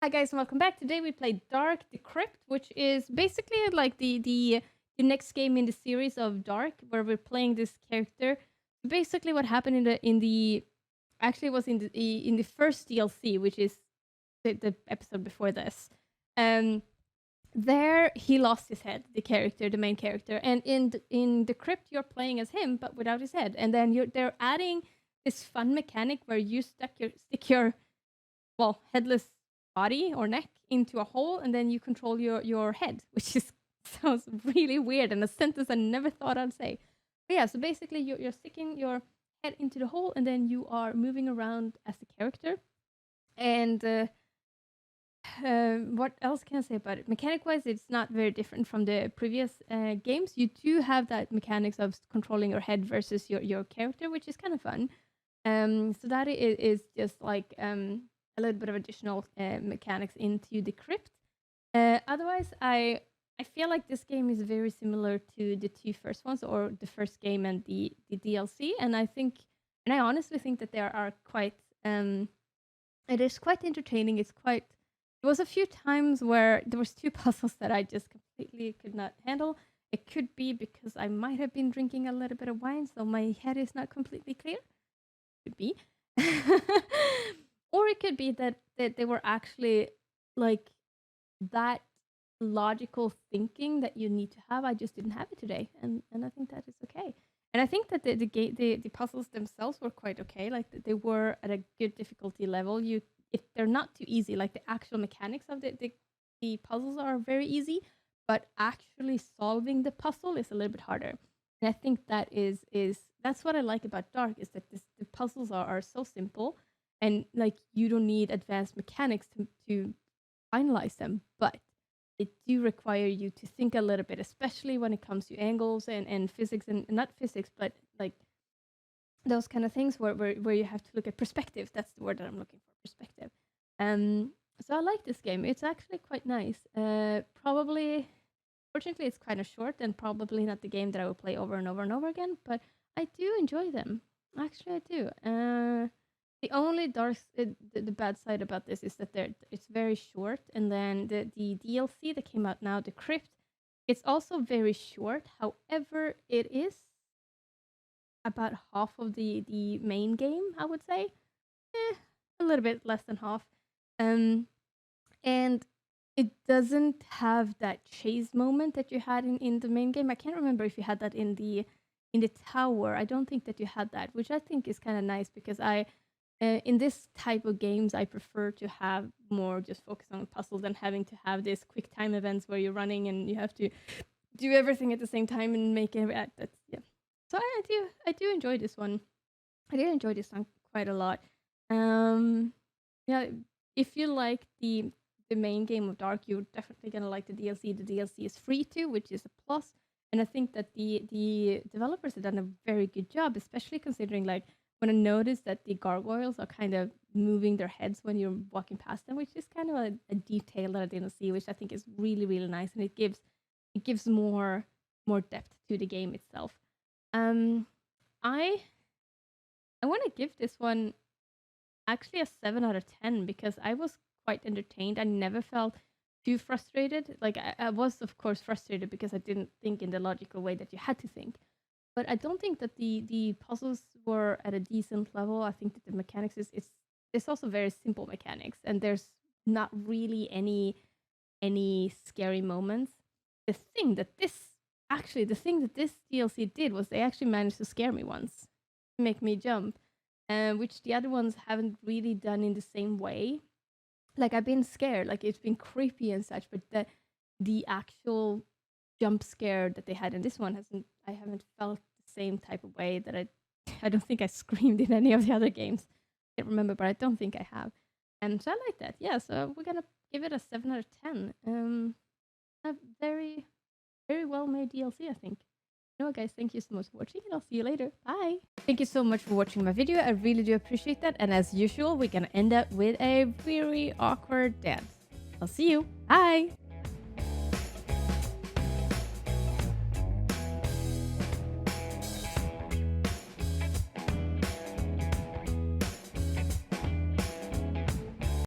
Hi guys and welcome back. Today we played DarQ Crypt, which is basically like the next game in the series of Dark, where we're playing this character. Basically, what happened in the actually it was in the first DLC, which is the episode before this. Um, there he lost his head, the character, the main character, and in the Crypt you're playing as him but without his head, and then they're adding this fun mechanic where you stick your headless body or neck into a hole, and then you control your head, which is sounds really weird and a sentence I never thought I'd say. But yeah, so basically you're sticking your head into the hole, and then you are moving around as the character. And what else can I say about it? Mechanic-wise, it's not very different from the previous games. You do have that mechanics of controlling your head versus your character, which is kind of fun. So that is just like a little bit of additional mechanics into the Crypt. Otherwise, I feel like this game is very similar to the two first ones, or the first game and the DLC. And I honestly think that they are quite. It is quite entertaining. There was a few times where there was two puzzles that I just completely could not handle. It could be because I might have been drinking a little bit of wine, so my head is not completely clear. Could be. Or it could be that they were actually like that logical thinking that you need to have. I just didn't have it today, and I think that is okay. And I think that the puzzles themselves were quite okay. Like they were at a good difficulty level. If they're not too easy, like the actual mechanics of the puzzles are very easy, but actually solving the puzzle is a little bit harder. And I think that's what I like about Dark, is that the puzzles are so simple, and like you don't need advanced mechanics to finalize them, but they do require you to think a little bit, especially when it comes to angles and physics, and not physics, but like those kind of things where you have to look at perspective. That's the word that I'm looking for, perspective. So I like this game. It's actually quite nice. Fortunately, it's kind of short and probably not the game that I will play over and over and over again, but I do enjoy them. Actually, I do. The only the bad side about this is that it's very short, and then the DLC that came out now, the Crypt, it's also very short. However, it is about half of the main game, I would say. A little bit less than half. And it doesn't have that chase moment that you had in the main game. I can't remember if you had that in the tower. I don't think that you had that, which I think is kind of nice, because in this type of games, I prefer to have more just focus on puzzles than having to have these quick time events where you're running and you have to do everything at the same time and make it. That's yeah. So I do enjoy this one. I did enjoy this one quite a lot. Yeah, if you like the main game of Dark, you're definitely gonna like the DLC. The DLC is free too, which is a plus. And I think that the developers have done a very good job, especially considering like when I noticed that the gargoyles are kind of moving their heads when you're walking past them, which is kind of a detail that I didn't see, which I think is really, really nice, and it gives more depth to the game itself. I want to give this one actually a 7 out of 10, because I was quite entertained. I never felt too frustrated. Like I was, of course, frustrated because I didn't think in the logical way that you had to think. But I don't think that the puzzles were at a decent level. I think that the mechanics it's also very simple mechanics, and there's not really any scary moments. The thing that this DLC did was they actually managed to scare me once, make me jump, which the other ones haven't really done in the same way. Like I've been scared, like it's been creepy and such, but the actual jump scare that they had in this one I haven't felt the same type of way that I don't think I screamed in any of the other games. I can't remember, but I don't think I have. And so I like that. Yeah, so we're gonna give it a 7 out of 10. A very, very well made DLC, I think. No, guys, thank you so much for watching, and I'll see you later. Bye! Thank you so much for watching my video. I really do appreciate that. And as usual, we're gonna end up with a very awkward dance. I'll see you. Bye!